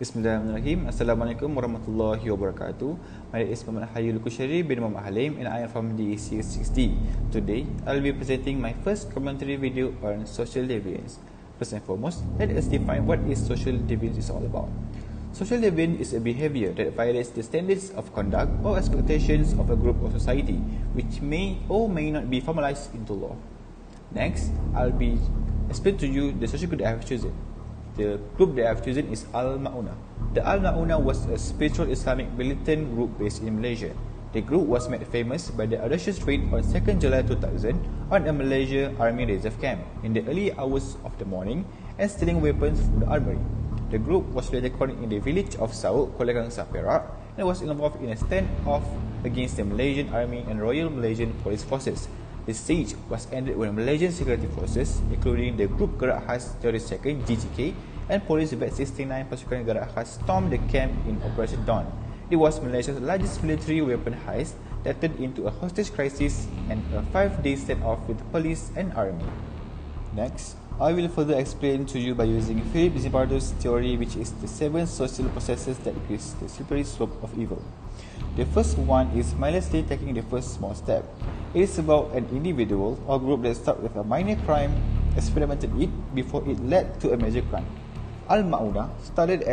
Bismillahirrahmanirrahim. Assalamualaikum warahmatullahi wabarakatuh. My name is Hayyul Qushairy bin Halim and I am from DEC60. Today, I will be presenting my first commentary video on social deviance. First and foremost, let us define what is social deviance is all about. Social deviance is a behavior that violates the standards of conduct or expectations of a group or society, which may or may not be formalized into law. Next, I will be explain to you the social group that I have chosen. The group that I have chosen is Maunah. The Maunah was a spiritual Islamic militant group based in Malaysia. The group was made famous by the audacious raid on 2nd July 2000 on a Malaysia Army reserve camp in the early hours of the morning and stealing weapons from the armory. The group was later caught in the village of Sauk, Kolekang Perak, and was involved in a standoff against the Malaysian Army and Royal Malaysian Police Forces. The siege was ended when Malaysian security forces, including the Group Gerak Khas Teroris Second (GGK) and Police Bat 69 Pasukan Gerak Khas, stormed the camp in Operation Dawn. It was Malaysia's largest military weapon heist that turned into a hostage crisis and a 5-day standoff with the police and army. Next, I will further explain to you by using Philip Zimbardo's theory, which is the 7 social processes that increase the slippery slope of evil. The first one is mindlessly taking the first small step. It is about an individual or group that started with a minor crime, experimented it before it led to a major crime. Maunah started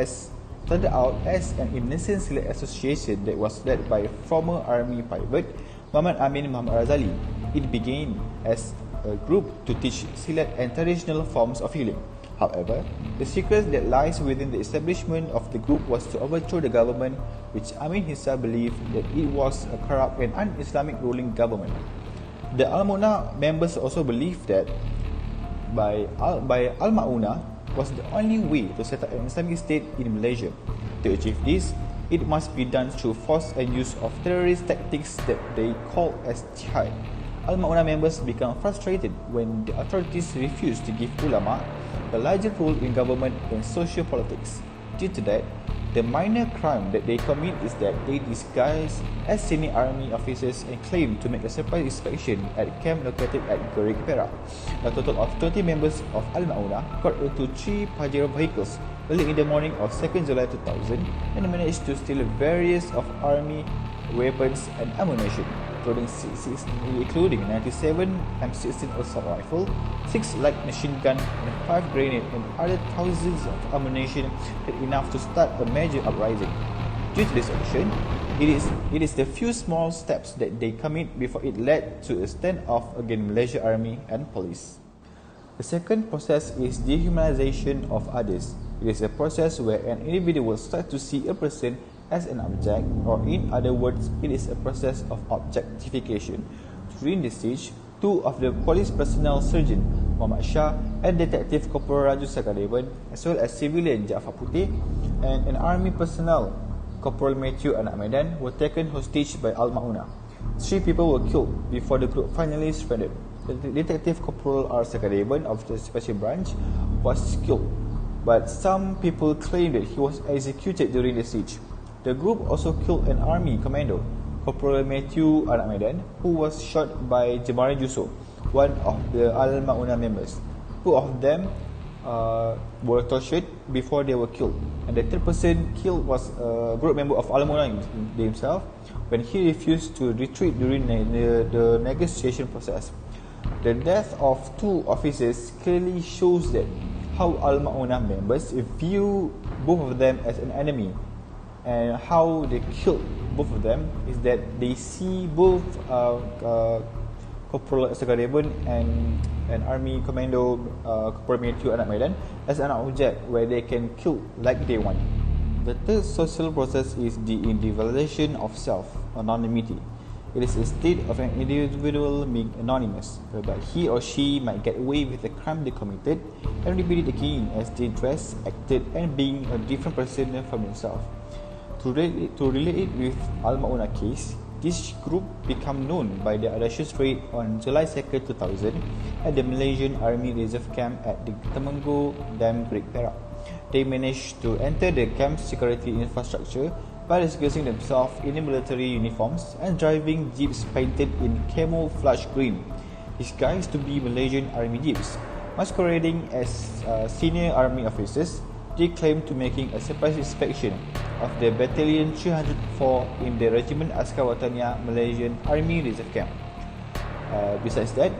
out as an innocent select association that was led by former army private Muhammad Amin Muhammad Razali. It began as a group to teach silat and traditional forms of healing. However, the secret that lies within the establishment of the group was to overthrow the government, which Amin himself believed that it was a corrupt and un-Islamic ruling government. The Maunah members also believed that by Maunah was the only way to set up an Islamic state in Malaysia. To achieve this, it must be done through force and use of terrorist tactics that they call as jihad. Maunah members became frustrated when the authorities refused to give ulama a larger role in government and social politics. Due to that, the minor crime that they commit is that they disguise as senior army officers and claim to make a surprise inspection at a camp located at Gerik, Perak. A total of 20 members of Maunah got into 3 Pajero vehicles early in the morning of 2nd July 2000 and managed to steal various of army weapons and ammunition, including 97 M16 assault rifle, 6 light machine gun, and 5 grenades and other thousands of ammunition that enough to start a major uprising. Due to this action, it is the few small steps that they commit before it led to a standoff against Malaysia Army and police. The second process is dehumanization of others. It is a process where an individual starts to see a person as an object, or in other words, it is a process of objectification. During the siege, 2 of the police personnel, Sergeant Muhammad Shah and Detective Corporal Raju Sakadevan, as well as civilian Jaafar Putih and an army personnel, Corporal Matthew Anak Medan, were taken hostage by Maunah. 3 people were killed before the group finally surrendered. The Detective Corporal R. Sakadevan of the Special Branch was killed, but some people claim that he was executed during the siege. The group also killed an army commando, Corporal Matthew Anak Medan, who was shot by Jemaran Yusof, one of the Maunah members. 2 of them were tortured before they were killed, and the 3rd person killed was a group member of Maunah himself when he refused to retreat during the negotiation process. The death of 2 officers clearly shows that how Maunah members view both of them as an enemy, and how they killed both of them is that they see both Corporal Sakadevan and army commando Corporal Matthew Anak Medan as an object where they can kill like they want. The third social process is the individualization of self, anonymity. It is a state of an individual being anonymous, whereby he or she might get away with the crime they committed and repeat it again as they dress, acted, and being a different person from themselves. To relate it with Maunah case, this group became known by the audacious raid on July 2nd, 2000 at the Malaysian Army Reserve Camp at the Temenggu Dam, Gerik, Perak. They managed to enter the camp's security infrastructure by disguising themselves in military uniforms and driving jeeps painted in camouflage green, disguised to be Malaysian Army jeeps. Masquerading as senior army officers, they claimed to making a surprise inspection of the Battalion 304 in the Regiment Askar Wataniah Malaysian Army Reserve Camp. Besides that,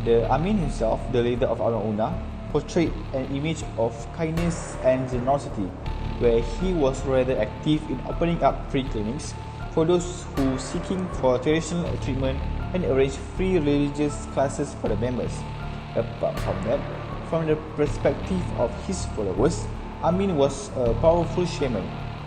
the Amin himself, the leader of Maunah, portrayed an image of kindness and generosity, where he was rather active in opening up free clinics for those who seeking for traditional treatment and arrange free religious classes for the members. Apart from that, from the perspective of his followers, Amin was a powerful shaman,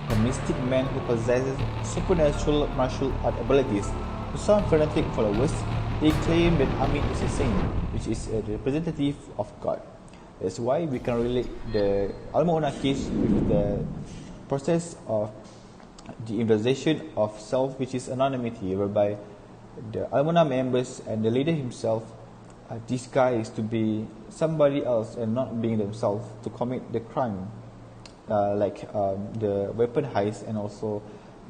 a mystic man who possesses supernatural martial art abilities. To some fanatic followers, they claim that Amin is a saint, which is a representative of God. That's why we can relate the Maunah case with the process of the individualization of self, which is anonymity, whereby the Maunah members and the leader himself are disguised to be somebody else and not being themselves to commit the crime, like the weapon heist and also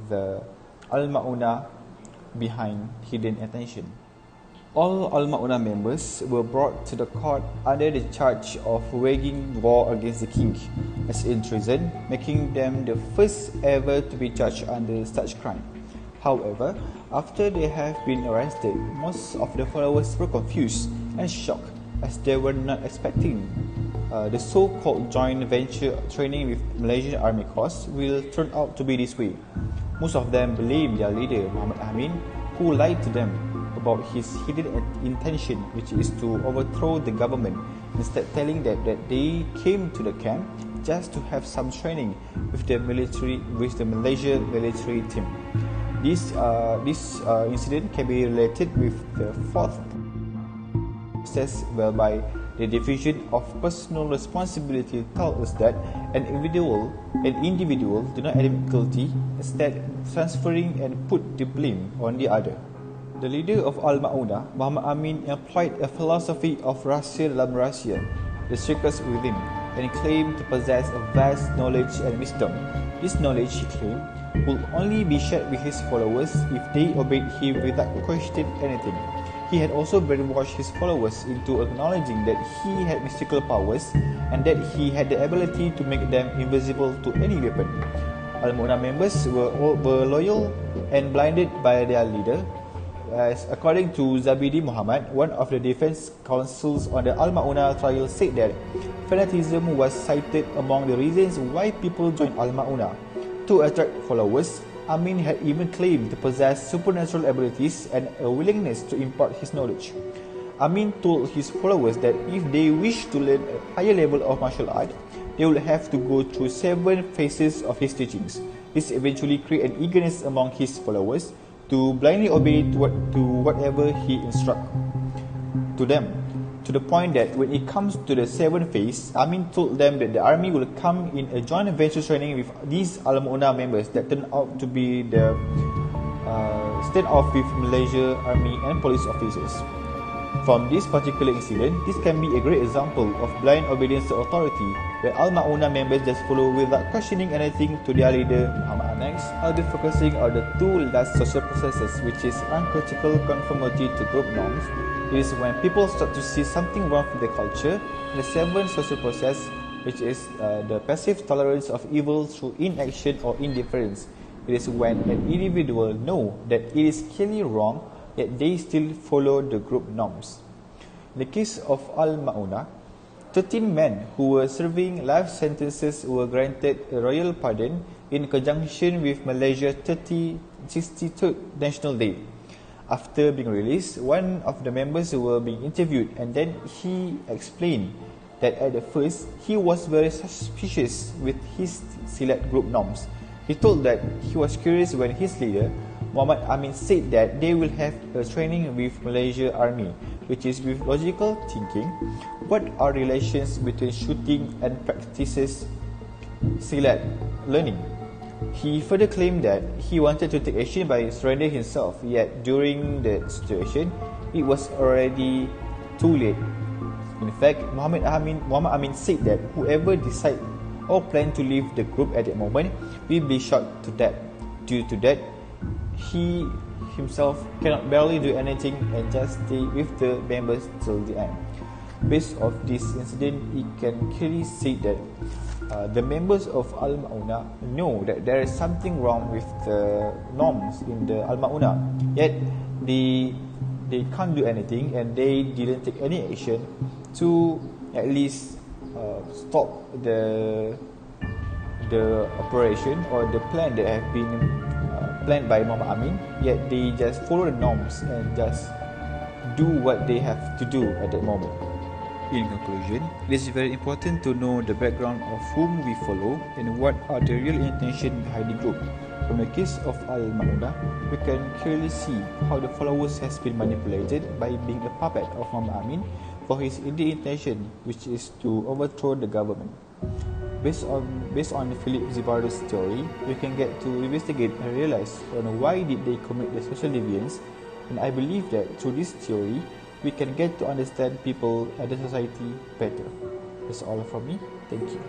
the Maunah behind hidden attention. All Maunah members were brought to the court under the charge of waging war against the king, as in treason, making them the first ever to be charged under such crime. However, after they have been arrested, most of the followers were confused and shocked, as they were not expecting the so-called joint venture training with Malaysian Army Corps will turn out to be this way. Most of them blamed their leader, Mohd Amin, who lied to them about his hidden intention, which is to overthrow the government, instead telling that they came to the camp just to have some training with the Malaysia military team. This incident can be related with the fourth process, whereby the division of personal responsibility tells us that an individual do not admit guilty, instead transferring and put the blame on the other. The leader of Maunah, Mohd Amin, employed a philosophy of rahsia dalam rahsia, the secrets within, and claimed to possess a vast knowledge and wisdom. This knowledge, he claimed, would only be shared with his followers if they obeyed him without questioning anything. He had also brainwashed his followers into acknowledging that he had mystical powers and that he had the ability to make them invisible to any weapon. Maunah members were loyal and blinded by their leader, as according to Zabidi Muhammad, one of the defense counsels on the Maunah trial, said that fanaticism was cited among the reasons why people joined Maunah. To attract followers, Amin had even claimed to possess supernatural abilities and a willingness to impart his knowledge. Amin told his followers that if they wish to learn a higher level of martial art, they would have to go through 7 phases of his teachings. This eventually created an eagerness among his followers to blindly obey to whatever he instructed to them, to the point that when it comes to the 7th phase, Amin told them that the army will come in a joint venture training with these Maunah members that turned out to be the standoff with Malaysia army and police officers. From this particular incident, this can be a great example of blind obedience to authority, where Maunah members just follow without questioning anything to their leader, Muhammad. Next, I'll be focusing on the 2 last social processes, which is uncritical conformity to group norms. It is when people start to see something wrong with the culture. And the 7th social process, which is the passive tolerance of evil through inaction or indifference. It is when an individual knows that it is clearly wrong, yet they still follow the group norms. In the case of Maunah, 13 men who were serving life sentences were granted a royal pardon in conjunction with Malaysia's 63rd National Day. After being released, one of the members were being interviewed, and then he explained that at the first he was very suspicious with his Silat group norms. He told that he was curious when his leader, Mohd Amin, said that they will have a training with Malaysia Army, which is with logical thinking. What are relations between shooting and practices Silat learning? He further claimed that he wanted to take action by surrendering himself, yet during the situation, it was already too late. In fact, Mohd Amin said that whoever decide or plan to leave the group at that moment will be shot to death. Due to that, he himself cannot barely do anything and just stay with the members till the end. Based off this incident, it can clearly see that the members of Al-Maunah know that there is something wrong with the norms in the Al-Maunah, yet they can't do anything, and they didn't take any action to at least stop the operation or the plan that have been planned by Muhammad Amin. Yet they just follow the norms and just do what they have to do at that moment. In conclusion, it is very important to know the background of whom we follow and what are the real intention behind the group. From the case of Al-Maunah, we can clearly see how the followers has been manipulated by being a puppet of Muhammad Amin for his indeed intention, which is to overthrow the government. Based on Philip Zibardo's theory, we can get to investigate and realize on why did they commit the social deviance, and I believe that through this theory, we can get to understand people and the society better. That's all from me. Thank you.